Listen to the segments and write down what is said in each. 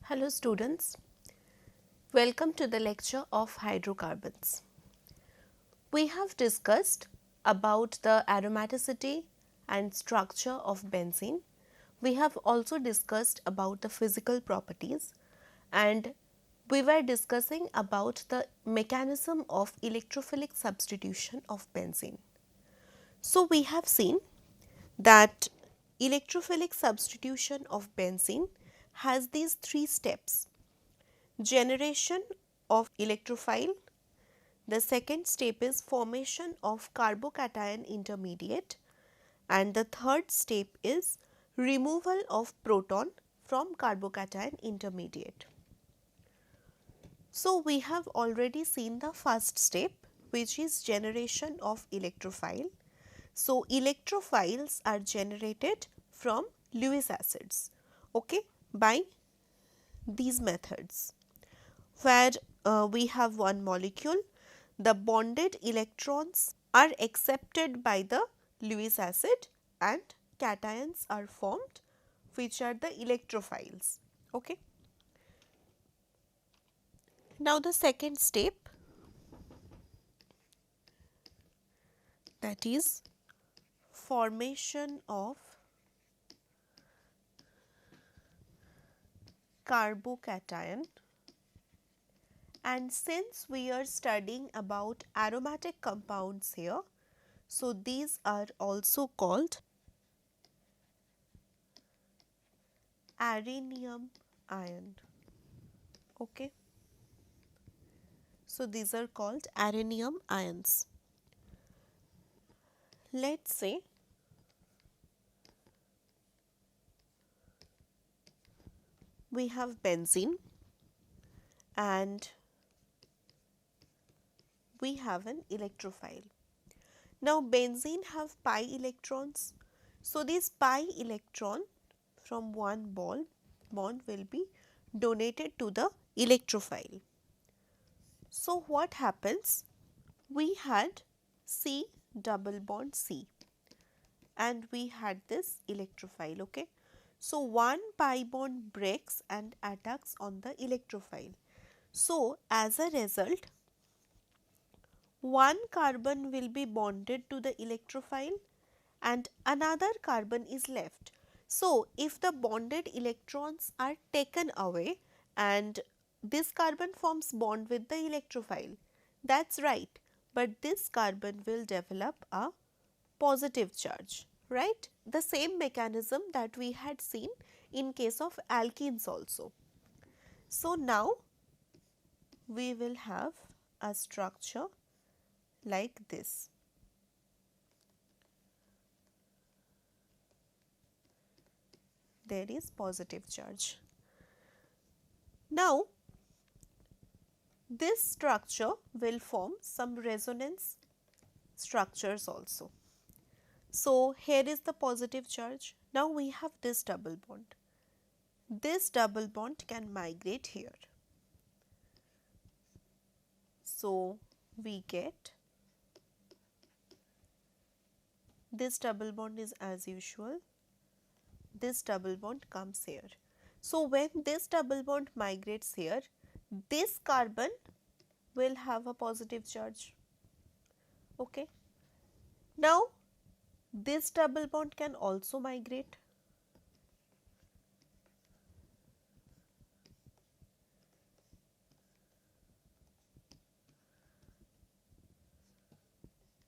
Hello students, welcome to the lecture of hydrocarbons. We have discussed about the aromaticity and structure of benzene. We have also discussed about the physical properties and we were discussing about the mechanism of electrophilic substitution of benzene. So we have seen that electrophilic substitution of benzene has these three steps: generation of electrophile, the second step is formation of carbocation intermediate, and the third step is removal of proton from carbocation intermediate. So, we have already seen the first step, which is generation of electrophile. So, electrophiles are generated from Lewis acids, okay, by these methods, where we have one molecule, the bonded electrons are accepted by the Lewis acid and cations are formed, which are the electrophiles. Okay. Now, the second step, that is formation of carbocation, and since we are studying about aromatic compounds here, so these are also called arenium ion. Okay. So, these are called arenium ions. Let us say we have benzene and we have an electrophile. Now, benzene have pi electrons. So, this pi electron from one bond will be donated to the electrophile. So, what happens? We had C double bond C and we had this electrophile. Okay. So, one pi bond breaks and attacks on the electrophile. So, as a result, one carbon will be bonded to the electrophile and another carbon is left. So, if the bonded electrons are taken away and this carbon forms bond with the electrophile, that is right, but this carbon will develop a positive charge, right? The same mechanism that we had seen in case of alkenes also. So, now we will have a structure like this. There is positive charge. Now, this structure will form some resonance structures also. So, here is the positive charge. Now, we have this double bond. This double bond can migrate here. So, we get this double bond is as usual. This double bond comes here. So, when this double bond migrates here, this carbon will have a positive charge. Okay. Now, this double bond can also migrate.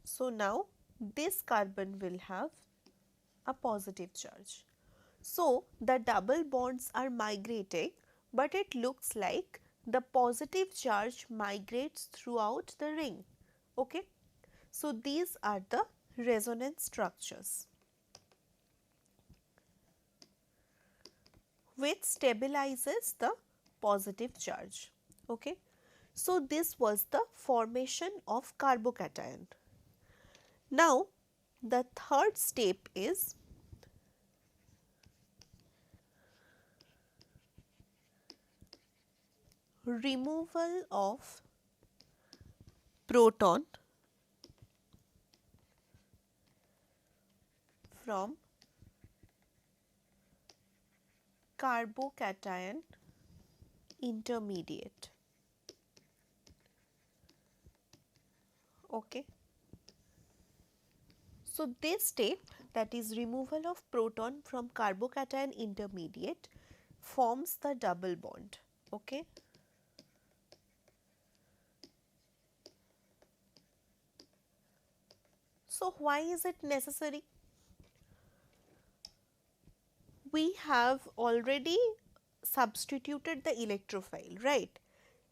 So, now this carbon will have a positive charge. So, the double bonds are migrating, but it looks like the positive charge migrates throughout the ring. Okay. So, these are the resonance structures which stabilizes the positive charge. Okay. So, this was the formation of carbocation. Now, the third step is removal of proton from carbocation intermediate. Okay. So this step, that is removal of proton from carbocation intermediate, forms the double bond. Okay. So why is it necessary? We have already substituted the electrophile, right?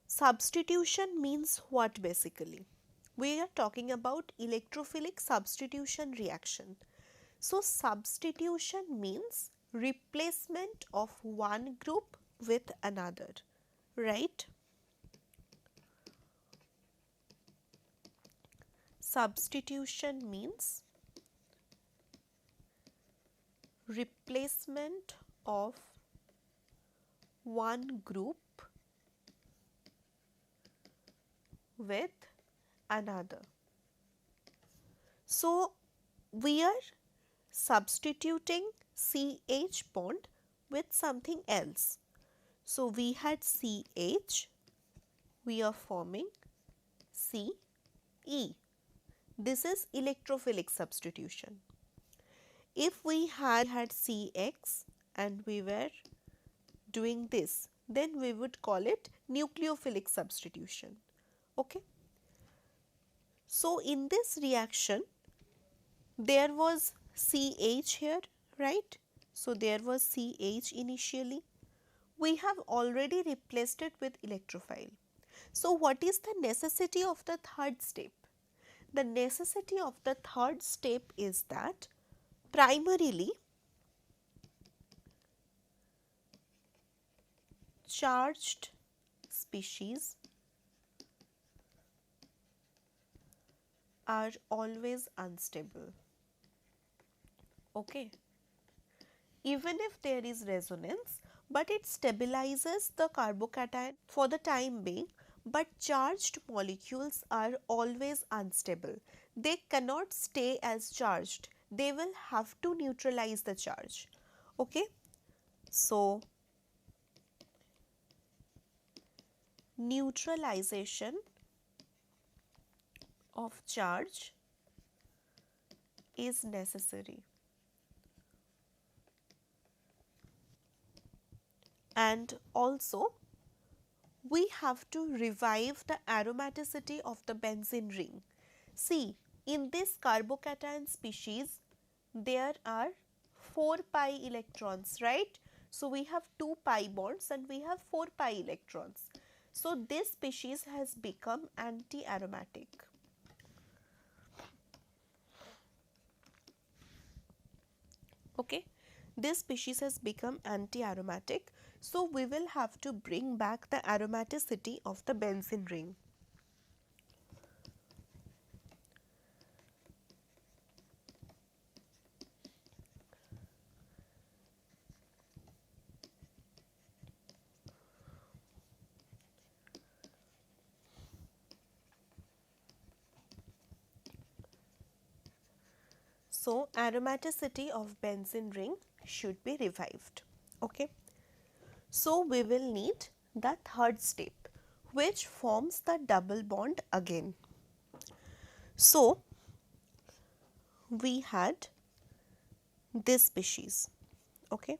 Substitution means what basically? We are talking about electrophilic substitution reaction. So substitution means replacement of one group with another, right? Substitution means replacement of one group with another. So we are substituting CH bond with something else. So we had CH, we are forming CE. This is electrophilic substitution. If we had CX and we were doing this, then we would call it nucleophilic substitution. Okay. So in this reaction, there was CH here, right? So there was CH initially. We have already replaced it with electrophile. So what is the necessity of the third step? The necessity of the third step is that primarily charged species are always unstable. Okay. Even if there is resonance, but it stabilizes the carbocation for the time being, but charged molecules are always unstable. They cannot stay as charged. They will have to neutralize the charge. Okay. So, neutralization of charge is necessary. And also we have to revive the aromaticity of the benzene ring. See, in this carbocation species there are 4 pi electrons, right? So we have 2 pi bonds and we have 4 pi electrons. So this species has become anti-aromatic. Okay, this species has become anti-aromatic. So we will have to bring back the aromaticity of the benzene ring. So aromaticity of benzene ring should be revived. Okay. So we will need the third step, which forms the double bond again. So we had this species. Okay.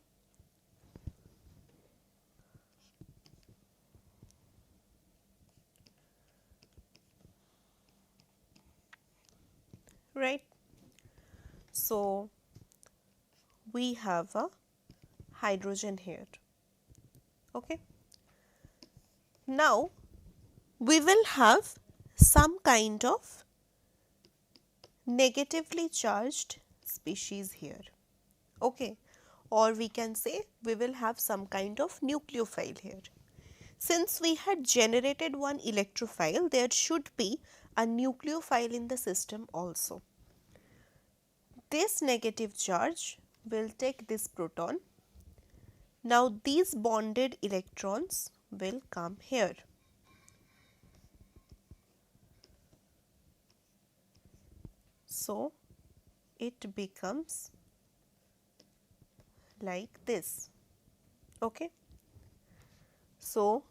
Right. So we have a hydrogen here. Okay. Now we will have some kind of negatively charged species here. Okay. Or we can say we will have some kind of nucleophile here. Since we had generated one electrophile, there should be a nucleophile in the system also. This negative charge will take this proton. Now these bonded electrons will come here. So it becomes like this. Okay. So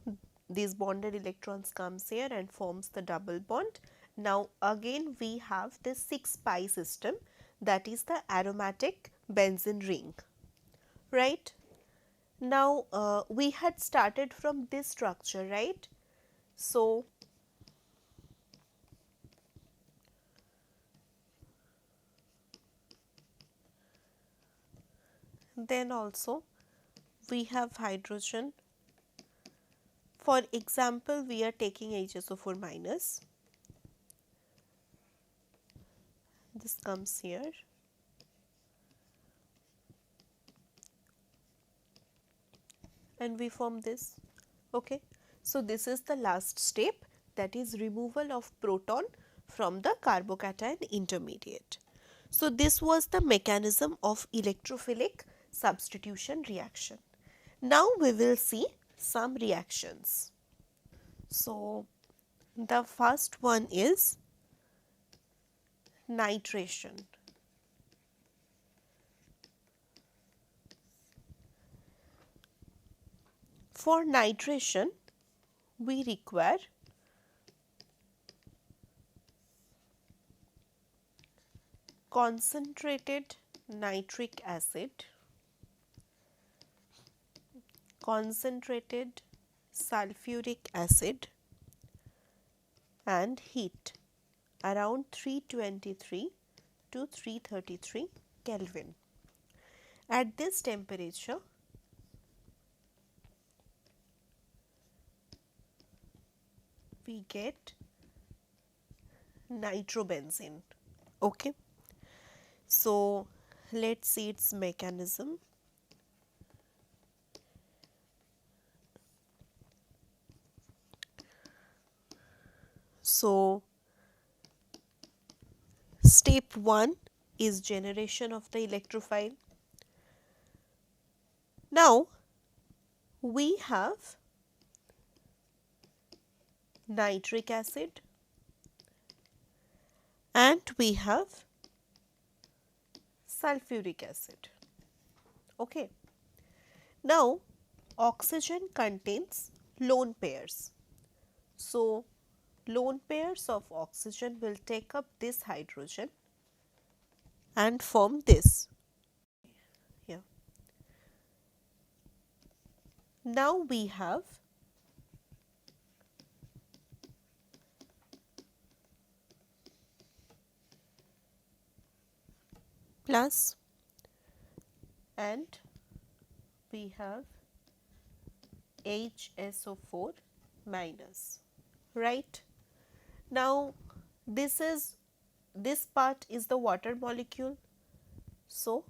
these bonded electrons comes here and forms the double bond. Now again we have this 6 pi system, that is the aromatic benzene ring, right. Now we had started from this structure, right. So then also we have hydrogen. For example, we are taking HSO4 minus. This comes here. And we form this. Okay. So this is the last step, that is removal of proton from the carbocation intermediate. So this was the mechanism of electrophilic substitution reaction. Now we will see some reactions. So the first one is nitration. For nitration, we require concentrated nitric acid, concentrated sulfuric acid and heat around 323 to 333 Kelvin. At this temperature, we get nitrobenzene. Okay. So let's see its mechanism. So step 1 is generation of the electrophile. Now we have nitric acid and we have sulfuric acid. Okay. Now oxygen contains lone pairs. So lone pairs of oxygen will take up this hydrogen and form this. Yeah. Now we have plus and we have HSO4 minus, right. Now this part is the water molecule. So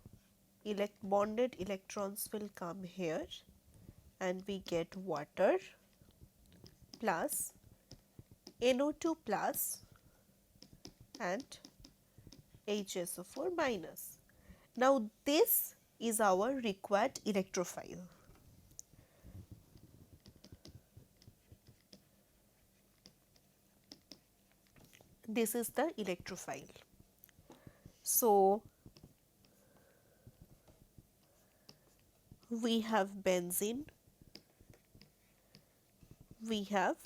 bonded electrons will come here and we get water plus NO2 plus and HSO4 minus. Now this is our required electrophile. This is the electrophile. So we have benzene, we have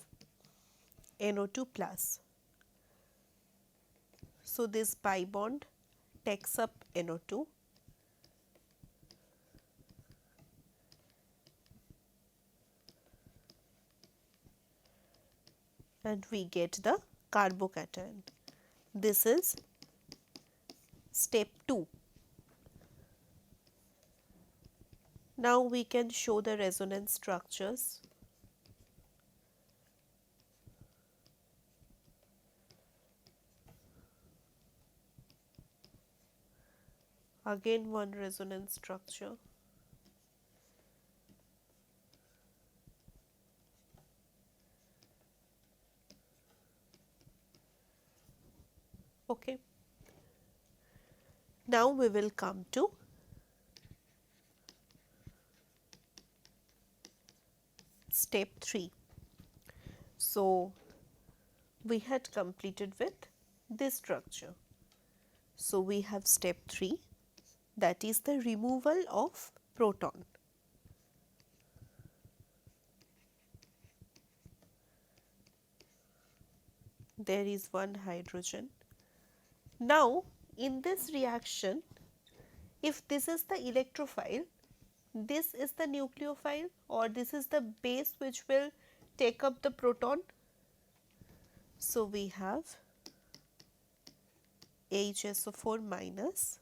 NO2 plus. So this pi bond takes up NO2 and we get the carbocation. This is step 2. Now we can show the resonance structures. Again one resonance structure. Okay. Now we will come to step 3. So we had completed with this structure. So we have step 3, that is the removal of proton. there is one hydrogen. Now, in this reaction, if this is the electrophile, this is the nucleophile, or this is the base which will take up the proton. So, we have HSO4 minus,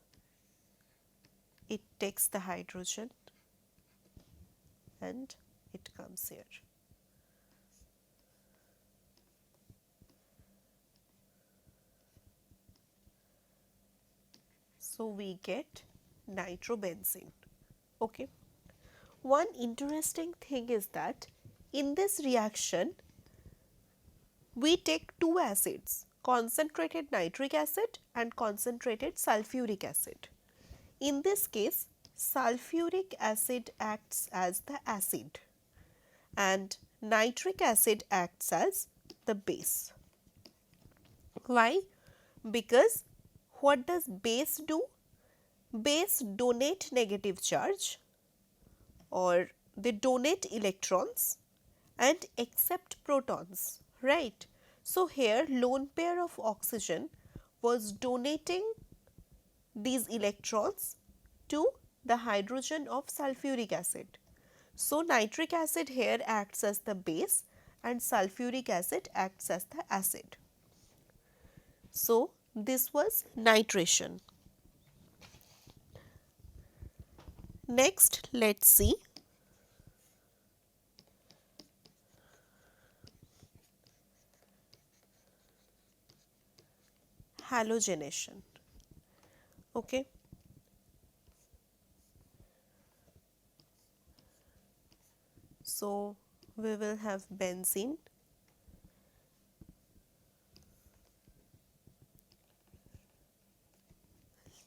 it takes the hydrogen and it comes here. So, we get nitrobenzene. Okay. One interesting thing is that in this reaction, we take two acids, concentrated nitric acid and concentrated sulfuric acid. In this case, sulfuric acid acts as the acid and nitric acid acts as the base. Why? Because what does base do? Base donate negative charge, or they donate electrons and accept protons, right? So, here lone pair of oxygen was donating these electrons to the hydrogen of sulfuric acid. So, nitric acid here acts as the base and sulfuric acid acts as the acid. So, this was nitration. Next, let us see halogenation. Okay. So, we will have benzene,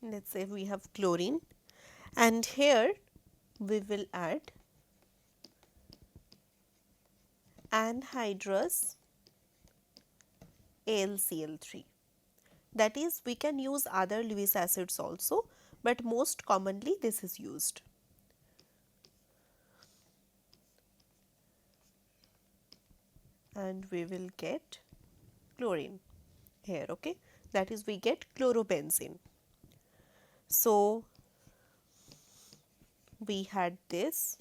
let us say we have chlorine, and here we will add anhydrous AlCl3. That is, we can use other Lewis acids also, but most commonly this is used. And we will get chlorine here, okay. That is, we get chlorobenzene. So, we had this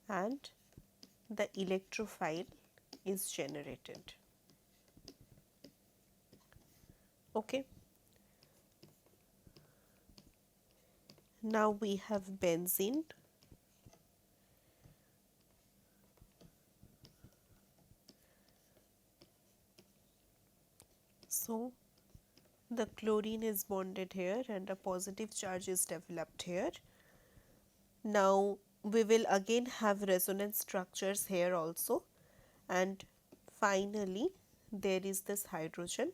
and the electrophile is generated. Okay. Now we have benzene. So, the chlorine is bonded here and a positive charge is developed here. Now, we will again have resonance structures here also, and finally there is this hydrogen.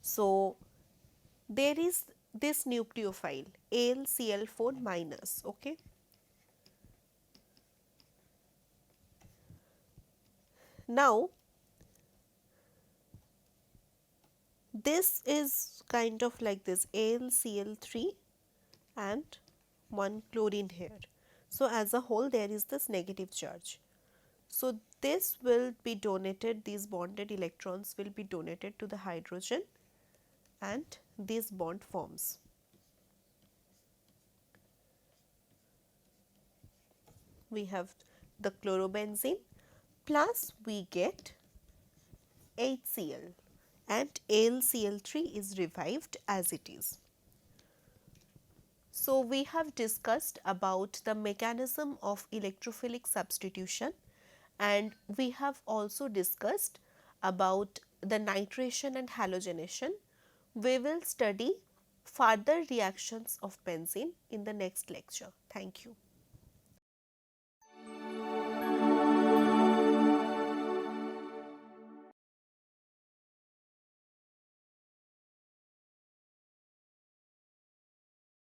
So, there is this nucleophile AlCl4 minus, okay. Now, this is kind of like this AlCl3 and one chlorine here. So, as a whole there is this negative charge. So, this will be donated, these bonded electrons will be donated to the hydrogen and this bond forms. We have the chlorobenzene plus we get HCl and AlCl3 is revived as it is. So, we have discussed about the mechanism of electrophilic substitution, and we have also discussed about the nitration and halogenation. We will study further reactions of benzene in the next lecture. Thank you.